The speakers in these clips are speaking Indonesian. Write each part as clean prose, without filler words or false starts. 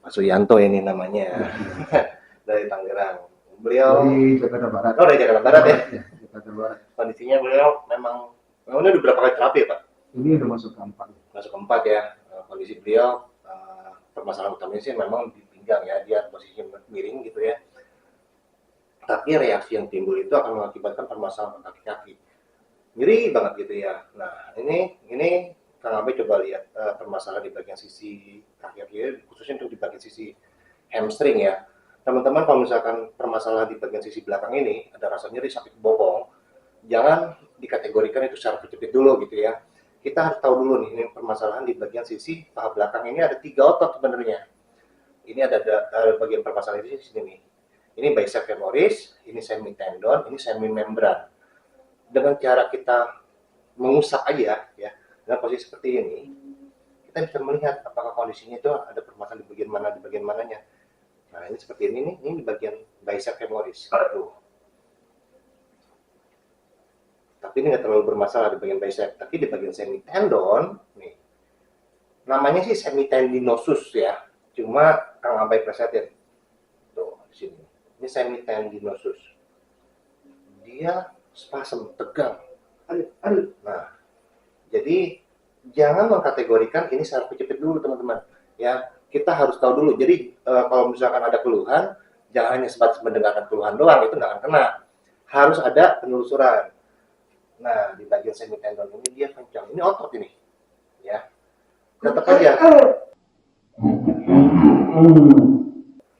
Pak Suyanto ini namanya. Dari Tangerang. Beliau Dari Jakarta Barat. Oh, dari Jakarta Barat ya. Jakarta Barat. Kondisinya beliau memang ini udah berapa kali terapi ya Pak? Ini udah masuk keempat. Masuk keempat ya. Kondisi beliau permasalahan utamanya sih memang di pinggang ya, dia posisinya miring gitu ya. Tapi reaksi yang timbul itu akan mengakibatkan permasalahan kaki-kaki. Nyeri banget gitu ya. Nah, ini Kang Abe coba lihat permasalahan di bagian sisi kaki-kaki, khususnya untuk di bagian sisi hamstring ya. Teman-teman kalau misalkan permasalahan di bagian sisi belakang ini ada rasa nyeri sakit bokong, jangan dikategorikan itu secara kejepit dulu gitu ya. Kita harus tahu dulu nih, ini permasalahan di bagian sisi paha belakang ini ada 3 otot sebenarnya. Ini ada bagian permasalahan di sini nih. Ini bicep femoris, ini semi tendon, ini semi membran. Dengan cara kita mengusap aja ya, dengan posisi seperti ini, kita bisa melihat apakah kondisinya itu ada permasalahan di bagian mananya. Nah, ini seperti ini nih, ini di bagian bicep femoris. Tuh. Tapi ini nggak terlalu bermasalah di bagian bicep, tapi di bagian semi tendon, nih, namanya sih semi tendinosus ya, cuma Kang Abai presetin. Tuh, di sini. Ini semi tendinosus. Dia spasm, tegang. Nah, jadi jangan mengkategorikan ini secara kejepit dulu teman-teman. Ya, kita harus tahu dulu. Jadi kalau misalkan ada keluhan, jangan hanya sebatas mendengarkan keluhan doang, itu nggak akan kena. Harus ada penelusuran. Nah, di bagian semi tendon ini dia kencang. Ini otot ini, ya. Tetap aja.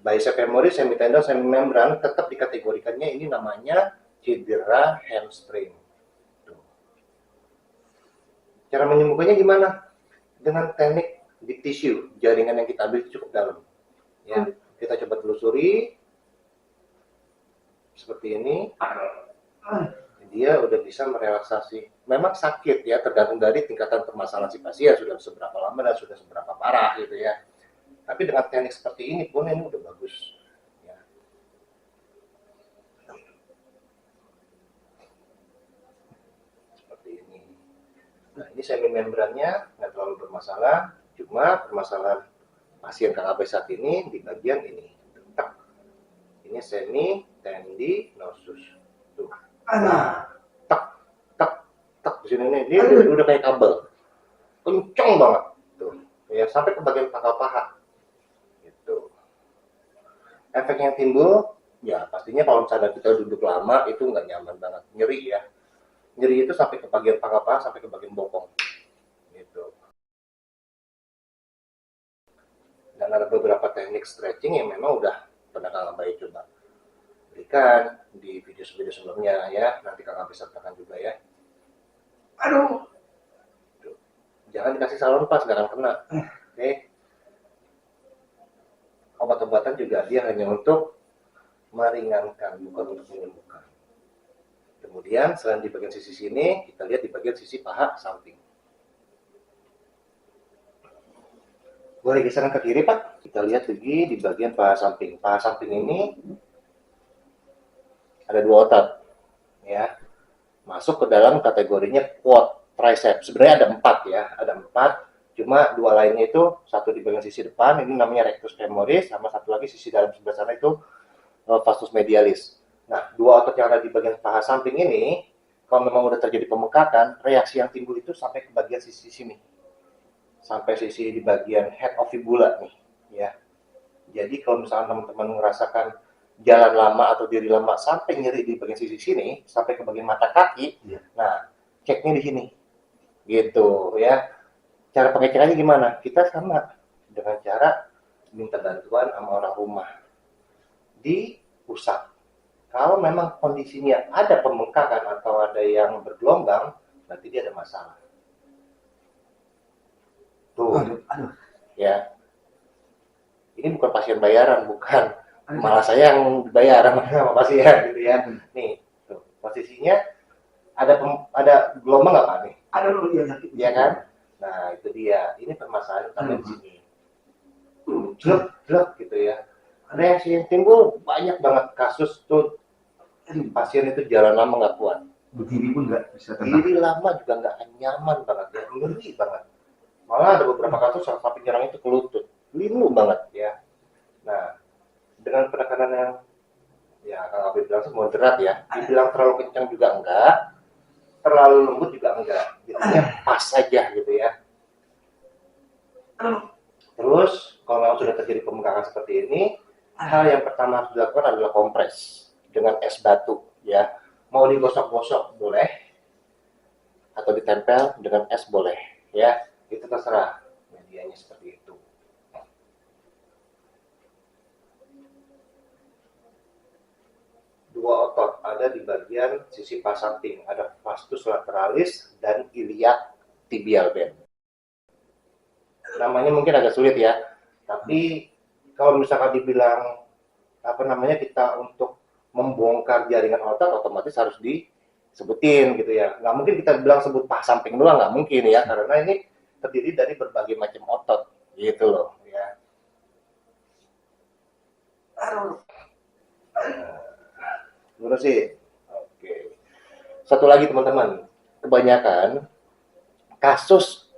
Bicep femoris, semi tendon, semi membran tetap dikategorikannya ini namanya cedera hamstring. Tuh. Cara menyembuhkannya gimana? Dengan teknik deep tissue, jaringan yang kita ambil cukup dalam. Ya, kita coba telusuri seperti ini. Dia udah bisa merelaksasi. Memang sakit ya, tergantung dari tingkatan permasalahan si pasien sudah seberapa lama dan sudah seberapa parah gitu ya. Tapi dengan teknik seperti ini pun ini udah bagus. Ya. Seperti ini. Nah, ini semi membrannya nggak terlalu bermasalah, cuma permasalahan pasien Kang Abai saat ini di bagian ini. Ini semi tendinosus. Tuh. Nah, tak di sini nih dia udah kayak kabel, kenceng banget tuh, ya sampai ke bagian pangkal paha. Gitu. Efek yang timbul, ya pastinya kalau misalnya kita duduk lama itu nggak nyaman banget, nyeri ya. Nyeri itu sampai ke bagian pangkal paha, sampai ke bagian bokong. Gitu. Dan ada beberapa teknik stretching yang memang udah pernah Kang Abai coba berikan di video-video sebelumnya ya, nanti Kang Abai sertakan juga ya. Aduh, jangan dikasih salon pas, nggak akan kena. Oke. Obat-obatan juga dia hanya untuk meringankan, bukan untuk menyembuhkan. Kemudian selain di bagian sisi sini, kita lihat di bagian sisi paha samping. Boleh geser ke kiri Pak? Kita lihat lagi di bagian paha samping. Paha samping ini ada 2 otot, ya. Masuk ke dalam kategorinya quad triceps. Sebenarnya ada 4 ya, ada 4. Cuma 2 lainnya itu, satu di bagian sisi depan, ini namanya rectus femoris, sama satu lagi sisi dalam sebelah sana itu vastus medialis. Nah, 2 otot yang ada di bagian paha samping ini, kalau memang udah terjadi pembengkakan, reaksi yang timbul itu sampai ke bagian sisi sini, sampai sisi di bagian head of fibula nih, ya. Jadi kalau misalnya teman-teman merasakan jalan lama atau diri lama sampai nyeri di bagian sisi sini, sampai ke bagian mata kaki, ya. Nah, ceknya di sini, gitu ya. Cara pengecekannya gimana? Kita sama dengan cara minta bantuan sama orang rumah, diusap. Kalau memang kondisinya ada pembengkakan atau ada yang bergelombang, berarti dia ada masalah. Tuh, ya. Ini bukan pasien bayaran, bukan. Malah saya yang dibayar sama pasien gitu ya. Nih, tuh, posisinya ada gelombang nggak Pak nih? Ada loh dia sakit. Iya kan? Nah, itu dia. Ini permasalahan utama di sini. Jelek gitu ya. Reaksi yang timbul banyak banget kasus tuh pasien itu jalan lama nggak kuat. Berdiri pun nggak bisa tenang. Diri lama juga nggak nyaman banget ya, ngeri banget. Malah ada beberapa kasus sampai nyerang itu ke lutut, linu banget ya. Nah, dengan penekanan yang ya kalau Abi bilang moderat ya, dibilang terlalu kencang juga enggak, terlalu lembut juga enggak, jadinya pas saja gitu ya. Terus kalau memang sudah terjadi pembengkakan seperti ini, hal yang pertama harus dilakukan adalah kompres dengan es batu ya. Mau digosok-gosok boleh atau ditempel dengan es boleh ya. Itu terserah medianya seperti itu. Dua otot ada di bagian sisi paha samping, ada vastus lateralis dan iliac tibial band. Namanya mungkin agak sulit ya, tapi kalau misalkan dibilang apa namanya kita untuk membongkar jaringan otot otomatis harus disebutin gitu ya. Nggak mungkin kita bilang sebut paha samping doang, nggak mungkin ya, karena ini terdiri dari berbagai macam otot gitu loh ya. Menurut sih, oke. Satu lagi teman-teman, kebanyakan kasus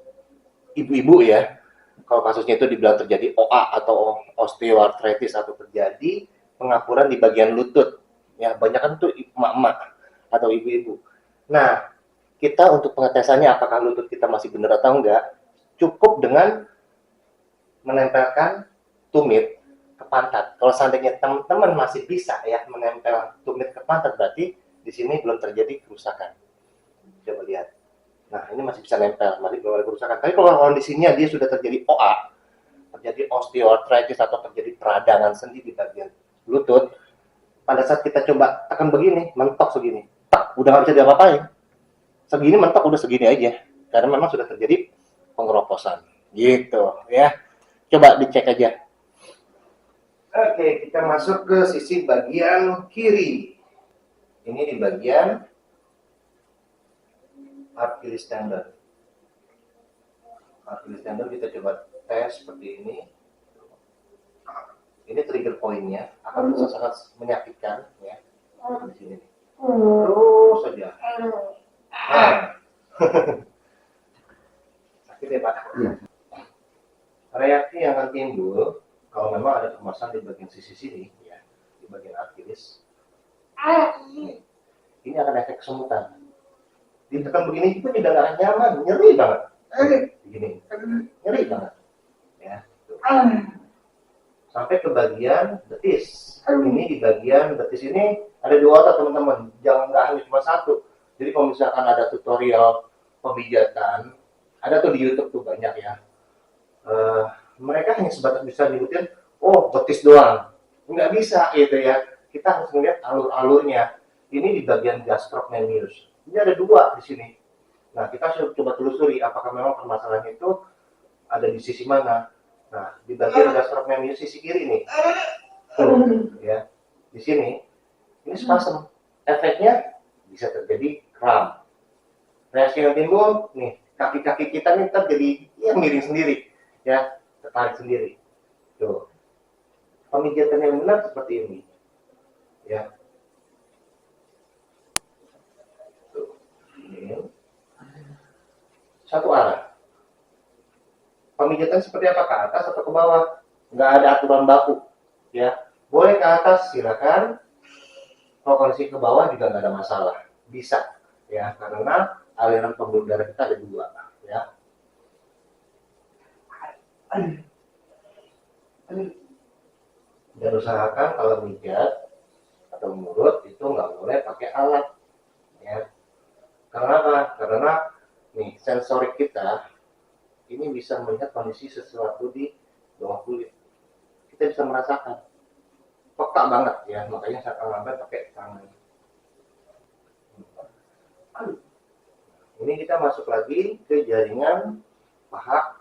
ibu-ibu ya, kalau kasusnya itu dibilang terjadi OA atau osteoartritis atau terjadi pengapuran di bagian lutut, ya banyak kan tuh emak-emak atau ibu-ibu. Nah, kita untuk pengetesannya apakah lutut kita masih benar atau enggak, cukup dengan menempelkan tumit ke pantat. Kalau seandainya teman-teman masih bisa ya menempel tumit ke pantat, berarti di sini belum terjadi kerusakan. Coba lihat. Nah, ini masih bisa nempel, masih belum ada kerusakan. Tapi kalau kondisinya dia sudah terjadi OA, terjadi osteoartritis atau terjadi peradangan sendi di bagian lutut, pada saat kita coba tekan begini, mentok segini, tak, udah nggak bisa diapa-apain. Segini mentok udah segini aja, karena memang sudah terjadi pengeroposan. Gitu ya. Coba dicek aja. Oke, kita masuk ke sisi bagian kiri. Ini di bagian Achilles tendon. Achilles tendon kita coba tes seperti ini. Ini trigger pointnya akan sangat menyakitkan ya. Di sini. Terus saja. Nah. Sakit ya Pak? Iya. Reaksi yang akan timbul kalau memang ada permasalahan di bagian sisi sini ya, di bagian Achilles. Ini akan efek kesemutan. Ditekan begini itu tidak akan nyaman, nyeri banget. Begini, nyeri banget. Ya. Tuh. Sampai ke bagian betis. Ini di bagian betis ini ada dua otot teman-teman. Jangan nggak hanya cuma satu. Jadi kalau misalkan ada tutorial pemijatan, ada tuh di YouTube tuh banyak ya. Mereka hanya sebatas bisa nyebutin, oh betis doang. Nggak bisa gitu ya. Kita harus melihat alur-alurnya. Ini di bagian gastrocnemius. Ini ada dua di sini. Nah, kita coba telusuri apakah memang permasalahan itu ada di sisi mana. Nah, di bagian gastrocnemius sisi kiri nih. Tuh, ya. Di sini ini spasm. Efeknya bisa terjadi kram. Reaksi yang timbul nih, kaki-kaki kita nih terjadi ya miring sendiri, ya, tertarik sendiri. Tuh. Pemijatan yang benar seperti ini. Ya. Satu arah. Pemijatan seperti apa? Ke atas atau ke bawah? Nggak ada aturan baku. Ya, boleh ke atas silakan. Kalau kondisi ke bawah juga nggak ada masalah. Bisa, ya, karena aliran pembuluh darah kita ada dua. Ya. Dan usahakan kalau mijat atau mulut itu nggak boleh pakai alat. Ya. Karena apa? Karena nih sensorik kita ini bisa melihat kondisi sesuatu di bawah kulit. Kita bisa merasakan peka banget ya, makanya saya akan ngambil pakai tangan. Ini kita masuk lagi ke jaringan paha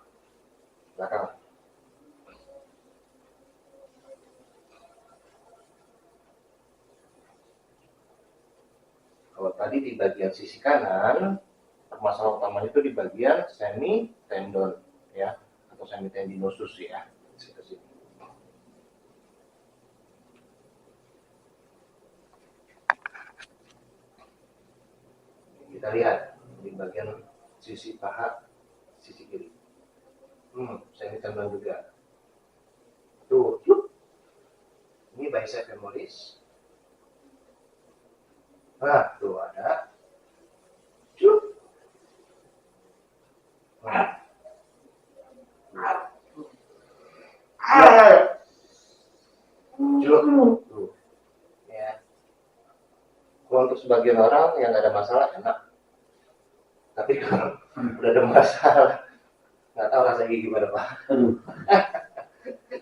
belakang. Kalau tadi di bagian sisi kanan, permasalahan utamanya itu di bagian semi tendon ya, atau semi tendinosus ya. Kita lihat di bagian sisi paha sisi kiri. Semi tendon juga. Tuh, Ini bicep femoris. Nah, tuh ada. Cuk. Nah. Cuk. Tuh. Ya. Kalau untuk sebagian orang yang nggak ada masalah enak. Tapi kalau udah ada masalah, nggak tahu rasanya gimana Pak.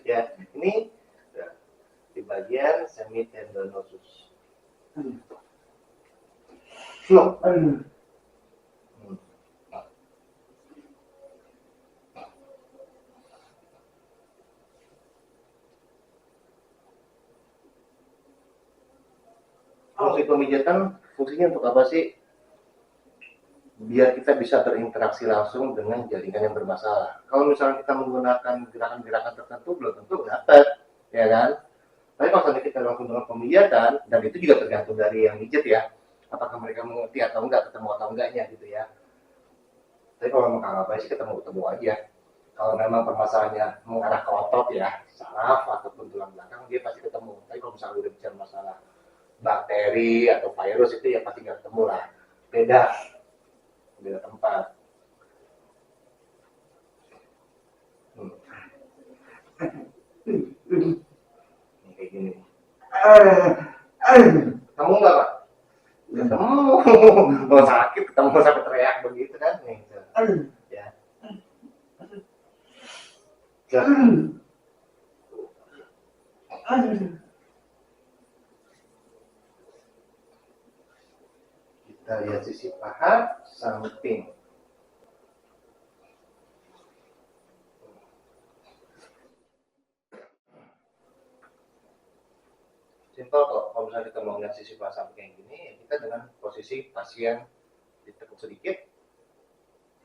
Ya, ini di bagian semitendinosus. Slow. Fungsi pemijatan fungsinya untuk apa sih? Biar kita bisa berinteraksi langsung dengan jaringan yang bermasalah. Kalau misalnya kita menggunakan gerakan-gerakan tertentu, belum tentu dapat, ya kan? Tapi kalau kita langsung dengan pemijatan, dan itu juga tergantung dari yang mijat ya, apakah mereka mengerti atau enggak, ketemu atau enggaknya gitu ya. Tapi kalau memang apa sih ketemu aja. Kalau memang permasalahannya mengarah ke otot ya, saraf ataupun tulang belakang, dia pasti ketemu. Tapi kalau misalnya udah bicara masalah bakteri atau virus itu ya pasti nggak ketemu lah. Beda tempat. Ini kayak gini. Kamu enggak Pak? Ketemu, mau sakit ketemu sampai teriak begitu kan? Nih, ya. Kita lihat sisi paha samping. Simpel kok, kalau misalnya kita mau lihat sisi paha samping kayak gini, kita dengan posisi pasien ditekuk sedikit,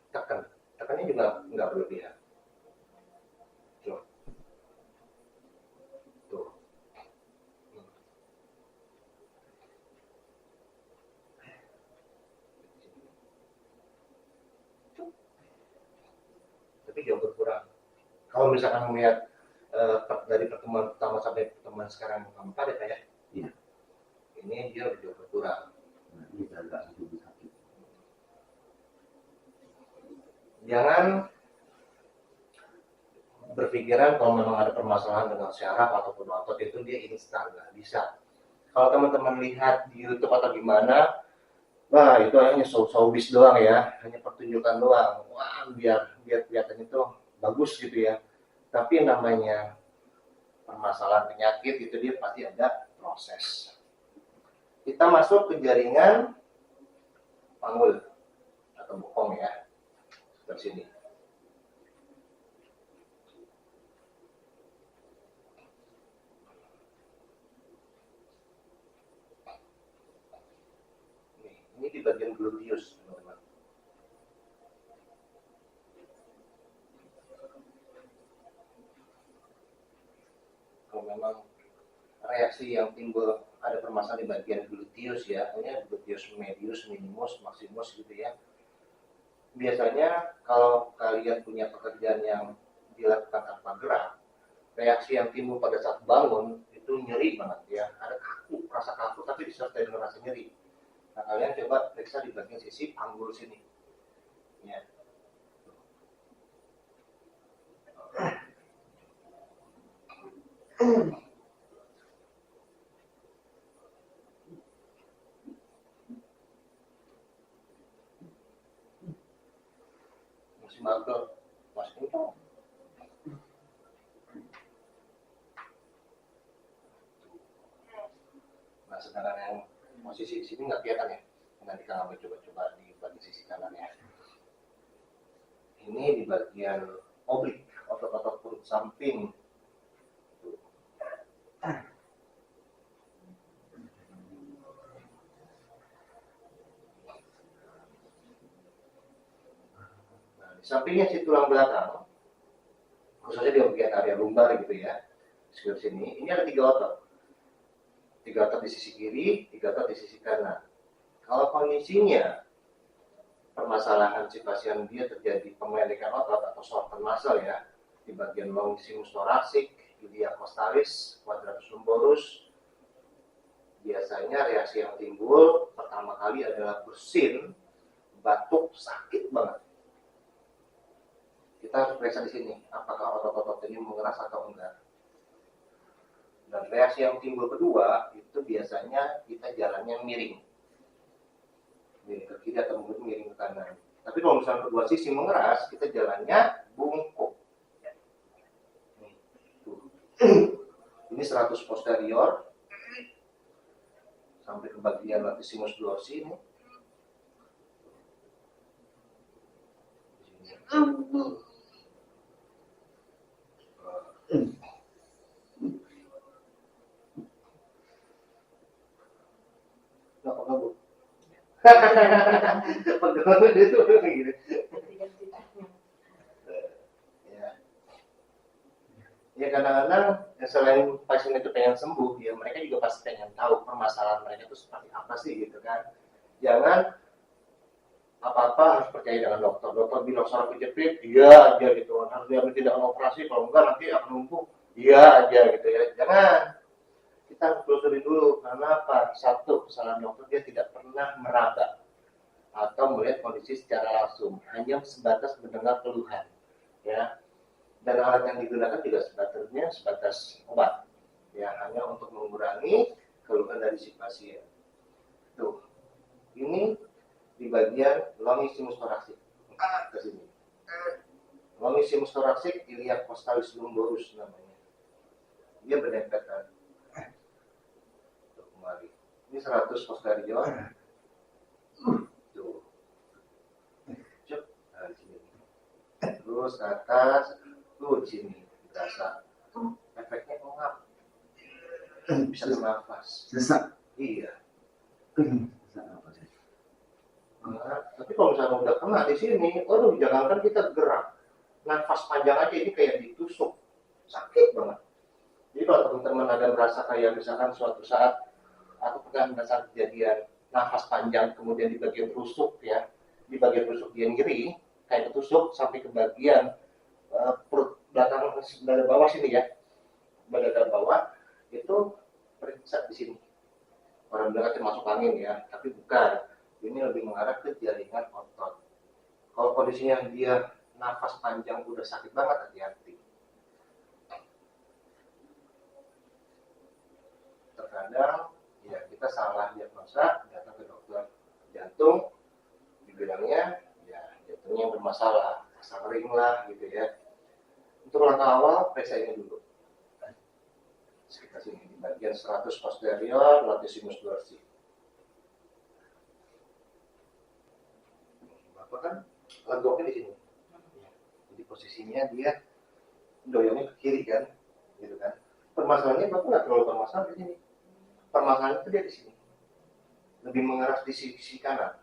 tekan. Tekannya juga nggak berlebihan. Tuh. Tapi jauh berkurang. Kalau misalkan melihat dari pertemuan pertama sampai pertemuan sekarang keempat ya kayak Iya. Ini dia udah jauh berkurang. Nah, ini agak sedikit sakit. Jangan berpikiran kalau memang ada permasalahan dengan syaraf ataupun otot itu dia instan, nggak bisa. Kalau teman-teman lihat di YouTube atau gimana, wah itu hanya showbiz doang ya, hanya pertunjukan doang. Wah biar kelihatan itu bagus gitu ya. Tapi namanya permasalahan penyakit itu dia pasti ada proses. Kita masuk ke jaringan panggul atau bokong ya, seperti sini. Ini di bagian gluteus, teman-teman. Kalau memang reaksi yang timbul ada permasalahan di bagian gluteus ya, ini gluteus medius, minimus, maximus gitu ya. Biasanya kalau kalian punya pekerjaan yang dilakukan tanpa gerak, reaksi yang timbul pada saat bangun itu nyeri banget ya, ada kaku, rasa kaku tapi disertai dengan rasa nyeri. Nah kalian coba periksa di bagian sisi panggul sini ya. Masih magel, masih kencang. Nah sedangkan yang posisi di sini nggak kelihatan ya. Nanti kalau coba di bagian sisi kanan ya. Ini di bagian oblik, otot-otot perut samping. Nah, di sampingnya si tulang belakang, khususnya di bagian area lumbar gitu ya, di sebelah sini, ini ada 3 otot. 3 otot di sisi kiri, 3 otot di sisi kanan. Kalau kondisinya permasalahan si pasien dia terjadi pemendekan otot atau shorten muscle ya, di bagian longissimus thoracic ilia costalis, quadratus lumborus. Biasanya reaksi yang timbul pertama kali adalah bersin, batuk, sakit banget. Kita harus periksa di sini, apakah otot-otot ini mengeras atau enggak. Dan reaksi yang timbul kedua itu biasanya kita jalannya miring ke kiri atau mungkin miring ke kanan. Tapi kalau misalnya kedua sisi mengeras, kita jalannya bungkuk. Ini 100 posterior sampai ke bagian latissimus dorsi ini. Nggak apa-apa, Bu. Pegangan itu gitu. Ya kadang-kadang selain pasien itu pengen sembuh, ya mereka juga pasti pengen tahu permasalahan mereka itu seperti apa sih gitu kan. Jangan apa-apa harus percaya dengan dokter. Dokter bilang saraf kejepit, iya aja gitu. Harus diambil tindakan operasi, kalau enggak nanti akan lumpuh, iya aja gitu ya. Jangan. Kita harus telusuri dulu, karena apa? Satu, kesalahan dokter dia tidak pernah meraba atau melihat kondisi secara langsung, hanya sebatas mendengar keluhan, ya. Dan alat yang digunakan juga sebatas obat, ya, hanya untuk mengurangi keluhan dari si pasien. Tuh, ini di bagian longissimus thoracic ke sini. Longissimus thoracic iliac costalis lumborus namanya. Dia berdempetan. Tuh, kemari. Ini 100 posterior. Tuh. Cuk, nah, di sini. Terus ke atas, tuh di sini berasa efeknya ngap. Bisa bernafas. Sesak. Iya. Sesak apa sih? Nah, tapi kalau misalnya udah kena di sini, waduh, jangankan kita gerak, nafas panjang aja ini kayak ditusuk, sakit banget. Jadi kalau teman-teman ada merasa kayak misalkan suatu saat atau pernah merasa kejadian nafas panjang kemudian di bagian rusuk ya, di bagian rusuk dia nyeri, kayak ketusuk sampai ke bagian perut belakang dada bawah sini ya, dada bawah itu periksa di sini. Orang bilang masuk angin ya, tapi bukan. Ini lebih mengarah ke jaringan otot. Kalau kondisinya dia nafas panjang udah sakit banget, hati-hati. Terkadang ya kita salah diagnosa, datang ke dokter jantung, dibilangnya ya jantungnya yang bermasalah, asam ring lah gitu ya. Untuk langkah awal periksa ini dulu. Sekitar sini di bagian 100 posterior latissimus dorsi. Bapak kan legoknya di sini. Jadi posisinya dia doyongnya ke kiri kan, gitu kan. Permasalahannya Bapak nggak terlalu permasalahan di sini. Permasalahannya itu dia di sini. Lebih mengeras di sisi kanan.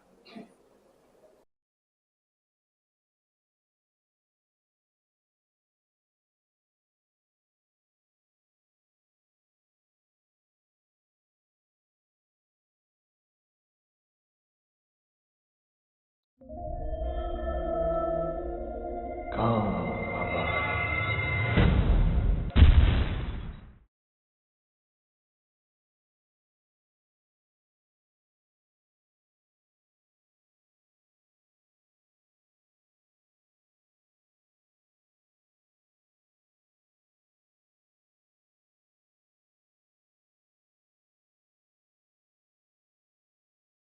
Kau